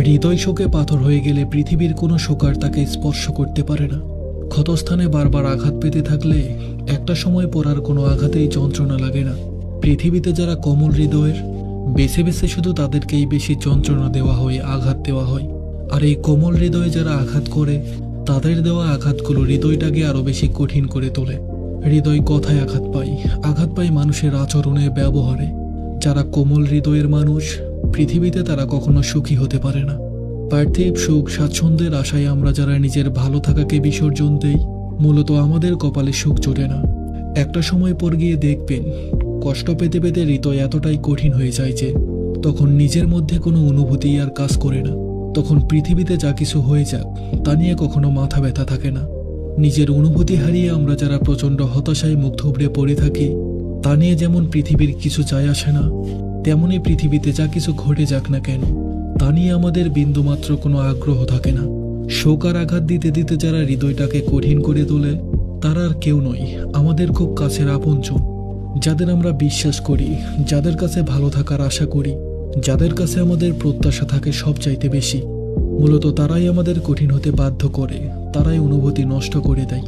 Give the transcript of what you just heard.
হৃদয় শোকে পাথর হয়ে গেলে পৃথিবীর কোনো শোকার তাকে স্পর্শ করতে পারে না। ক্ষতস্থানে বারবার আঘাত পেতে থাকলে একটা সময় পর আর কোনো আঘাতেই যন্ত্রণা লাগে না। পৃথিবীতে যারা কোমল হৃদয়ের, বেছে বেছে শুধু তাদেরকেই বেশি যন্ত্রণা দেওয়া হয়, আঘাত দেওয়া হয়। আর এই কোমল হৃদয়ে যারা আঘাত করে, তাদের দেওয়া আঘাতগুলো হৃদয়টাকে আরো বেশি কঠিন করে তোলে। হৃদয় কথায় আঘাত পায় মানুষের আচরণে, ব্যবহারে। যারা কোমল হৃদয়ের মানুষ, পৃথিবীতে তারা কখনো সুখী হতে পারে না। পার্থিব সুখ স্বাচ্ছন্দ্যের আশায় আমরা যারা নিজের ভালো থাকাকে বিসর্জন দেই, মূলত আমাদের কপালে সুখ জোটে না। একটা সময় পর গিয়ে দেখবেন, কষ্ট পেতে পেতে হৃদয় এতটাই কঠিন হয়ে যায় যে তখন নিজের মধ্যে কোনো অনুভূতি আর কাজ করে না। তখন পৃথিবীতে যা কিছু হয়ে যাক, তা নিয়ে কখনো মাথা ব্যথা থাকে না। নিজের অনুভূতি হারিয়ে আমরা যারা প্রচণ্ড হতাশায় মুখ থুবড়ে পড়ে থাকি, তা নিয়ে যেমন পৃথিবীর কিছু যায় আসে না, তেমনি পৃথিবীতে যা কিছু ঘটে যাক না কেন, তা নিয়ে আমাদের বিন্দুমাত্র কোনো আগ্রহ থাকে না। শোক আর আঘাত দিতে দিতে যারা হৃদয়টাকে কঠিন করে তোলে, তারা আর কেউ নয়, আমাদের খুব কাছের আপনজন, যাদের আমরা বিশ্বাস করি, যাদের কাছে ভালো থাকার আশা করি, যাদের কাছে আমাদের প্রত্যাশা থাকে সবচাইতে বেশি। মূলত তারাই আমাদের কঠিন হতে বাধ্য করে, তারাই অনুভূতি নষ্ট করে দেয়।